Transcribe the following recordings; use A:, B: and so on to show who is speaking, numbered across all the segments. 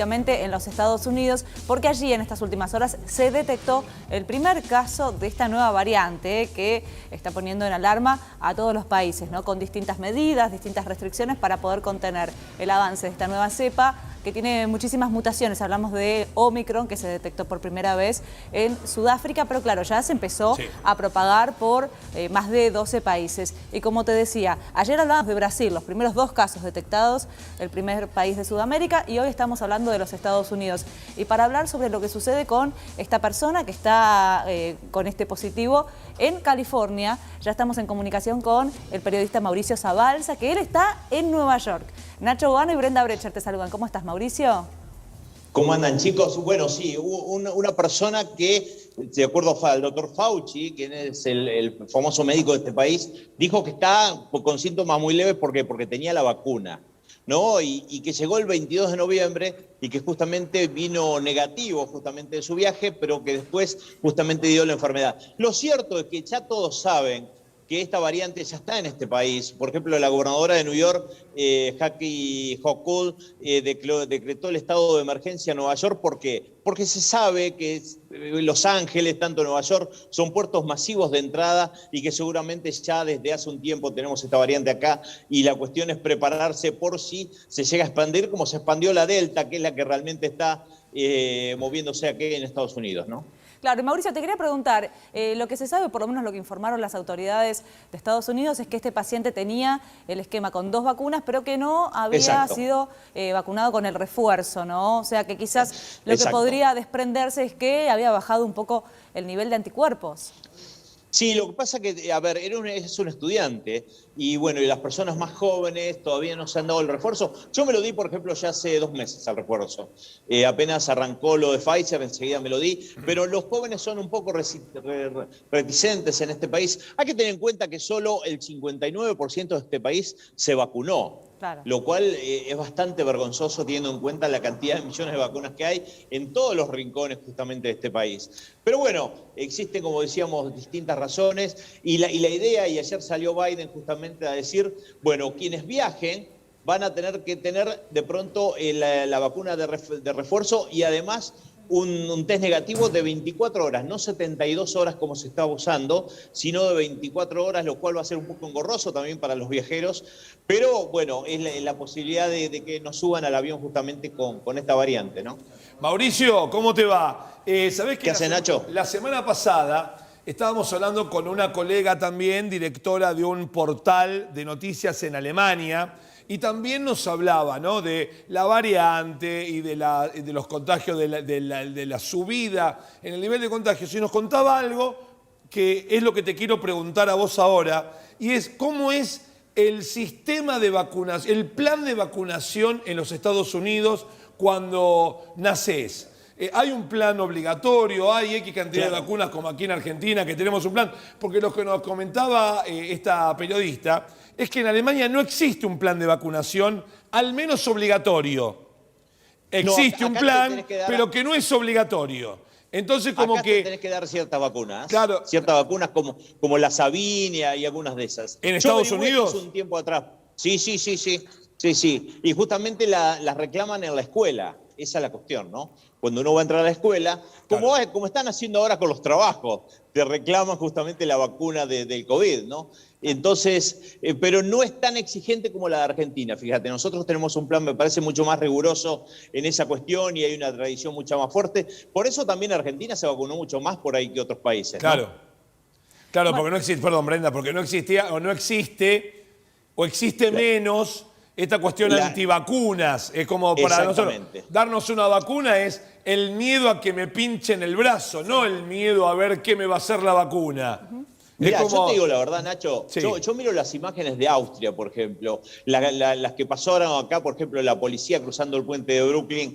A: en los Estados Unidos, porque allí en estas últimas horas se detectó el primer caso de esta nueva variante que está poniendo en alarma a todos los países, ¿no? Con distintas medidas, distintas restricciones para poder contener el avance de esta nueva cepa que tiene muchísimas mutaciones. Hablamos de Omicron, que se detectó por primera vez en Sudáfrica, pero claro, ya se empezó a propagar por más de 12 países. Y como te decía, ayer hablábamos de Brasil, los primeros 2 casos detectados, el primer país de Sudamérica, y hoy estamos hablando de los Estados Unidos. Y para hablar sobre lo que sucede con esta persona que está con este positivo en California, ya estamos en comunicación con el periodista Mauricio Zabalza, que él está en Nueva York. Nacho Boano y Brenda Brecher te saludan. ¿Cómo estás, Mauricio?
B: ¿Cómo andan, chicos? Bueno, sí, hubo una persona que, de acuerdo al doctor Fauci, quien es el famoso médico de este país, dijo que está con síntomas muy leves porque tenía la vacuna, ¿no? Y que llegó el 22 de noviembre y que justamente vino negativo justamente de su viaje, pero que después justamente dio la enfermedad. Lo cierto es que ya todos saben que esta variante ya está en este país. Por ejemplo, la gobernadora de New York, Kathy Hochul, decretó el estado de emergencia en Nueva York. ¿Por qué? Porque se sabe que Los Ángeles, tanto Nueva York, son puertos masivos de entrada y que seguramente ya desde hace un tiempo tenemos esta variante acá, y la cuestión es prepararse por si se llega a expandir como se expandió la Delta, que es la que realmente está moviéndose aquí en Estados Unidos, ¿no?
A: Claro, y Mauricio, te quería preguntar, lo que se sabe, por lo menos lo que informaron las autoridades de Estados Unidos, es que este paciente tenía el esquema con 2 vacunas, pero que no había sido vacunado con el refuerzo, ¿no? O sea, que quizás lo que podría desprenderse es que había bajado un poco el nivel de anticuerpos.
B: Sí, lo que pasa que, a ver, es un estudiante y bueno, y las personas más jóvenes todavía no se han dado el refuerzo. Yo me lo di, por ejemplo, ya hace 2 meses al refuerzo. Apenas arrancó lo de Pfizer, enseguida me lo di, pero los jóvenes son un poco reticentes en este país. Hay que tener en cuenta que solo el 59% de este país se vacunó. Claro. Lo cual es bastante vergonzoso teniendo en cuenta la cantidad de millones de vacunas que hay en todos los rincones justamente de este país. Pero bueno, existen, como decíamos, distintas razones y la idea, y ayer salió Biden justamente a decir, bueno, quienes viajen van a tener que tener de pronto la vacuna de refuerzo y además un test negativo de 24 horas, no 72 horas como se estaba usando, sino de 24 horas, lo cual va a ser un poco engorroso también para los viajeros, pero bueno, es la posibilidad de que nos suban al avión justamente con esta variante, ¿no?
C: Mauricio, ¿cómo te va? ¿Sabés
B: ¿Qué hace, Nacho?
C: La semana pasada estábamos hablando con una colega también, directora de un portal de noticias en Alemania, y también nos hablaba, ¿no?, de la variante y de los contagios, de la subida en el nivel de contagios. Y nos contaba algo que es lo que te quiero preguntar a vos ahora, y es cómo es el sistema de vacunación, el plan de vacunación en los Estados Unidos cuando nacés. ¿Hay un plan obligatorio? ¿Hay X cantidad de vacunas como aquí en Argentina, que tenemos un plan? Porque lo que nos comentaba esta periodista es que en Alemania no existe un plan de vacunación, al menos obligatorio. Existe un plan, pero que no es obligatorio. Entonces, como
B: acá
C: que
B: tenés que dar ciertas vacunas.
C: Claro.
B: Ciertas vacunas como la Sabinia y algunas de esas.
C: ¿En Estados Unidos?
B: Hace un tiempo atrás. Sí. Y justamente las reclaman en la escuela. Esa es la cuestión, ¿no? Cuando uno va a entrar a la escuela, como están haciendo ahora con los trabajos, te reclaman justamente la vacuna del COVID, ¿no? Entonces, pero no es tan exigente como la de Argentina, fíjate. Nosotros tenemos un plan, me parece, mucho más riguroso en esa cuestión y hay una tradición mucho más fuerte. Por eso también Argentina se vacunó mucho más por ahí que otros países,
C: Claro.
B: ¿no?
C: Claro, porque no existe, perdón, Brenda, porque no existía o no existe o existe menos esta cuestión antivacunas. Es como para nosotros darnos una vacuna es el miedo a que me pinchen el brazo, no el miedo a ver qué me va a hacer la vacuna.
B: Mirá, yo te digo la verdad, Nacho, yo miro las imágenes de Austria, por ejemplo, las que pasaron acá, por ejemplo, la policía cruzando el puente de Brooklyn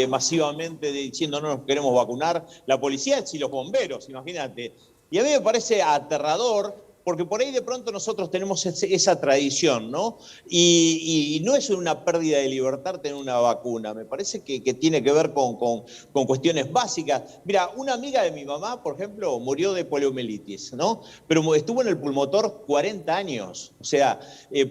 B: masivamente diciendo no nos queremos vacunar, la policía y los bomberos, imagínate. Y a mí me parece aterrador porque por ahí de pronto nosotros tenemos esa tradición, ¿no? Y no es una pérdida de libertad tener una vacuna, me parece que tiene que ver con cuestiones básicas. Mira, una amiga de mi mamá, por ejemplo, murió de poliomielitis, ¿no? Pero estuvo en el pulmotor 40 años, o sea,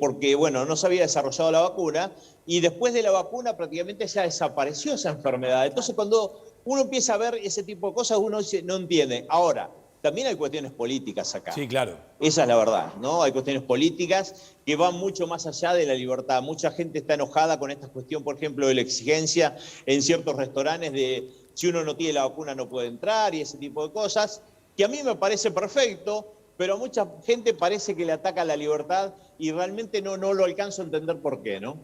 B: porque, bueno, no se había desarrollado la vacuna, y después de la vacuna prácticamente ya desapareció esa enfermedad. Entonces, cuando uno empieza a ver ese tipo de cosas, uno dice, no entiende. Ahora, también hay cuestiones políticas acá.
C: Sí, claro.
B: Esa es la verdad, ¿no? Hay cuestiones políticas que van mucho más allá de la libertad. Mucha gente está enojada con esta cuestión, por ejemplo, de la exigencia en ciertos restaurantes de si uno no tiene la vacuna no puede entrar y ese tipo de cosas, que a mí me parece perfecto, pero a mucha gente parece que le ataca la libertad y realmente no lo alcanzo a entender por qué, ¿no?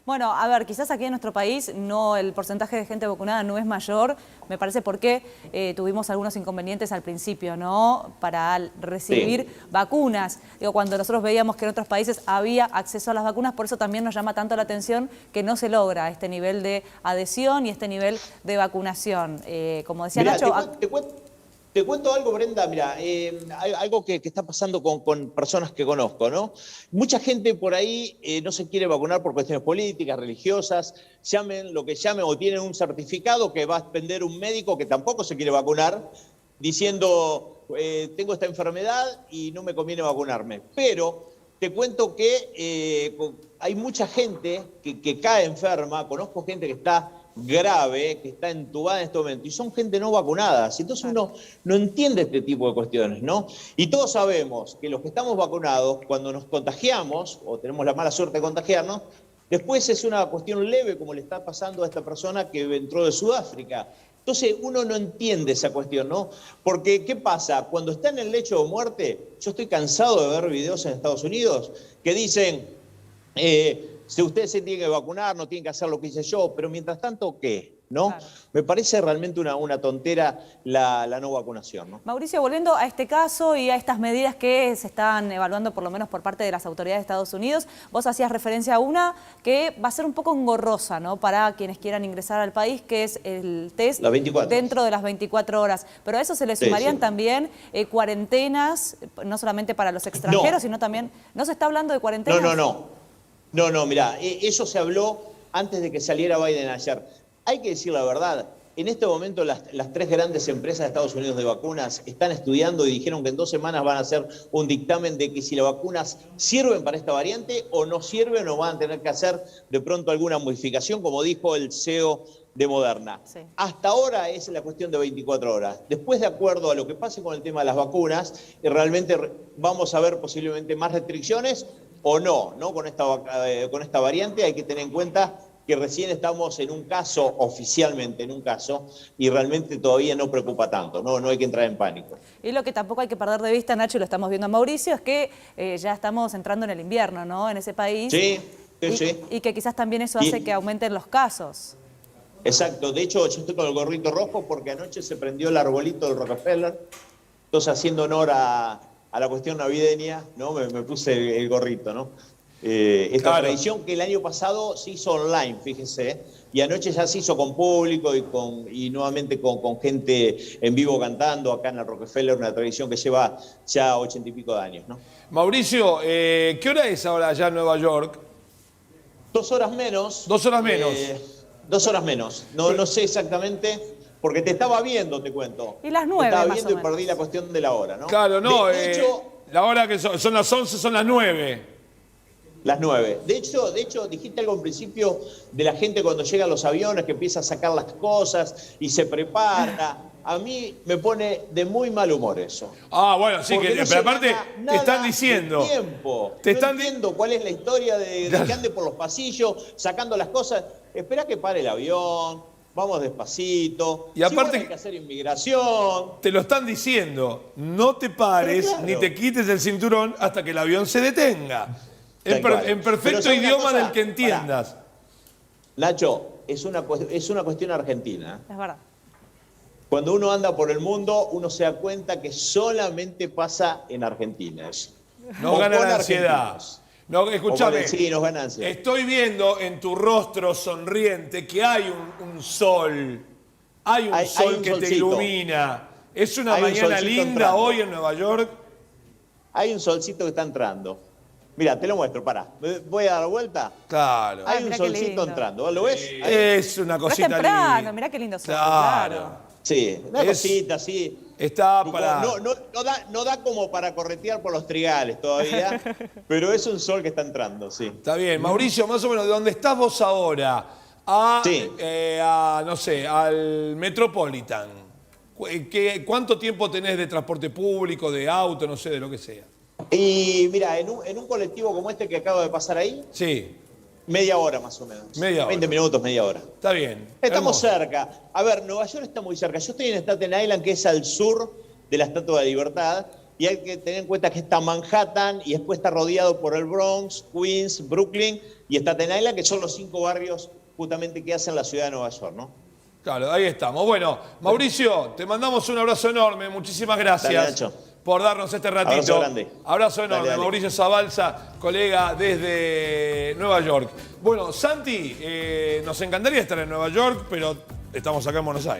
A: Bueno, a ver, quizás aquí en nuestro país no, el porcentaje de gente vacunada no es mayor, me parece porque tuvimos algunos inconvenientes al principio, ¿no? Para recibir vacunas. Digo, cuando nosotros veíamos que en otros países había acceso a las vacunas, por eso también nos llama tanto la atención que no se logra este nivel de adhesión y este nivel de vacunación. Como decía
B: Mirá,
A: Nacho...
B: Te cuento algo, Brenda, mira, algo que está pasando con personas que conozco, ¿no? Mucha gente por ahí no se quiere vacunar por cuestiones políticas, religiosas, llamen lo que llamen, o tienen un certificado que va a expender un médico que tampoco se quiere vacunar, diciendo, tengo esta enfermedad y no me conviene vacunarme. Pero te cuento que hay mucha gente que cae enferma, conozco gente que está grave, que está entubada en este momento, y son gente no vacunada. Entonces uno no entiende este tipo de cuestiones, ¿no? Y todos sabemos que los que estamos vacunados, cuando nos contagiamos, o tenemos la mala suerte de contagiarnos, después es una cuestión leve, como le está pasando a esta persona que entró de Sudáfrica. Entonces uno no entiende esa cuestión, ¿no? Porque, ¿qué pasa? Cuando está en el lecho de muerte, yo estoy cansado de ver videos en Estados Unidos que dicen... si usted se tiene que vacunar, no tiene que hacer lo que hice yo, pero mientras tanto, ¿qué? ¿No? Claro. Me parece realmente una tontera la no vacunación, ¿no?
A: Mauricio, volviendo a este caso y a estas medidas que se están evaluando por lo menos por parte de las autoridades de Estados Unidos, vos hacías referencia a una que va a ser un poco engorrosa, ¿no? Para quienes quieran ingresar al país, que es el test dentro de las 24 horas. Pero a eso se le sumarían también cuarentenas, no solamente para los extranjeros, sino también... ¿No se está hablando de cuarentenas?
B: No, mirá, eso se habló antes de que saliera Biden ayer. Hay que decir la verdad, en este momento las tres grandes empresas de Estados Unidos de vacunas están estudiando y dijeron que en 2 semanas van a hacer un dictamen de que si las vacunas sirven para esta variante o no sirven o van a tener que hacer de pronto alguna modificación, como dijo el CEO de Moderna. Sí. Hasta ahora es la cuestión de 24 horas. Después, de acuerdo a lo que pase con el tema de las vacunas, realmente vamos a ver posiblemente más restricciones o no, ¿no? Con esta variante hay que tener en cuenta que recién estamos en un caso, oficialmente en un caso, y realmente todavía no preocupa tanto, no hay que entrar en pánico.
A: Y lo que tampoco hay que perder de vista, Nacho, y lo estamos viendo a Mauricio, es que ya estamos entrando en el invierno, ¿no? En ese país.
B: Sí.
A: Y que quizás también eso hace que aumenten los casos.
B: Exacto, de hecho yo estoy con el gorrito rojo porque anoche se prendió el arbolito del Rockefeller, entonces haciendo honor a la cuestión navideña, ¿no? Me puse el gorrito, ¿no? Esta tradición que el año pasado se hizo online, fíjese, y anoche ya se hizo con público y nuevamente con gente en vivo cantando acá en el Rockefeller, una tradición que lleva ya 80 y pico de años, ¿no?
C: Mauricio, ¿qué hora es ahora allá en Nueva York?
B: 2 horas menos.
C: 2 horas menos.
B: 2 horas menos. No sé exactamente, porque te estaba viendo, te cuento.
A: Y las 9
B: te estaba
A: más
B: viendo
A: o
B: y perdí la cuestión de la hora, ¿no?
C: Claro, no.
B: De hecho,
C: la hora que son las 11, son las 9.
B: Las 9. De hecho, dijiste algo en principio de la gente cuando llegan los aviones, que empieza a sacar las cosas y se prepara. A mí me pone de muy mal humor eso.
C: Ah, bueno, sí,
B: porque
C: pero aparte te están diciendo...
B: No entiendo cuál es la historia de que ande por los pasillos sacando las cosas. Espera que pare el avión, vamos despacito.
C: Y aparte
B: hay que hacer inmigración.
C: Te lo están diciendo, no te pares ni te quites el cinturón hasta que el avión se detenga. En perfecto idioma del que entiendas.
B: Nacho, es una cuestión argentina.
A: Es verdad.
B: Cuando uno anda por el mundo, uno se da cuenta que solamente pasa en Argentina eso.
C: No gana la ansiedad. No, escúchame.
B: Sí, nos gana ansiedad.
C: Estoy viendo en tu rostro sonriente que hay un sol. Hay un sol que te ilumina. ¿Es una mañana linda hoy en Nueva York?
B: hay un solcito que está entrando. Mira, te lo muestro, pará. Voy a dar vuelta.
C: Claro.
B: Hay
A: Ay,
B: un
A: mirá qué
B: solcito
A: lindo.
B: entrando. ¿Lo ves? Ahí.
C: Es una
A: Pero es
C: cosita
A: temprano,
C: linda.
A: mirá qué lindo sol,
C: Claro.
A: claro.
B: Sí, una cosita así.
C: Está
B: Y
C: para...
B: no da como para corretear por los trigales todavía, pero es un sol que está entrando, sí.
C: Está bien. Mauricio, más o menos, ¿de dónde estás vos ahora?
B: Sí.
C: No sé, al Metropolitan. ¿Cuánto tiempo tenés de transporte público, de auto, no sé, de lo que sea?
B: Y mira, en un colectivo como este que acabo de pasar ahí,
C: Sí,
B: media hora más o menos.
C: Media hora.
B: 20 minutos, media hora.
C: está bien.
B: Estamos
C: Hermoso.
B: cerca. A ver, Nueva York está muy cerca. Yo estoy en Staten Island, que es al sur de la Estatua de Libertad, y hay que tener en cuenta que está Manhattan y después está rodeado por el Bronx, Queens, Brooklyn y Staten Island, que son los 5 barrios justamente que hacen la ciudad de Nueva York, ¿no?
C: Claro, ahí estamos. Bueno, Mauricio, te mandamos un abrazo enorme. Muchísimas gracias
B: Dale, Nacho.
C: por darnos este ratito.
B: Abrazo grande.
C: Abrazo enorme.
B: Dale, dale.
C: Mauricio Zabalza, colega desde Nueva York. Bueno, Santi, nos encantaría estar en Nueva York, pero estamos acá en Buenos Aires.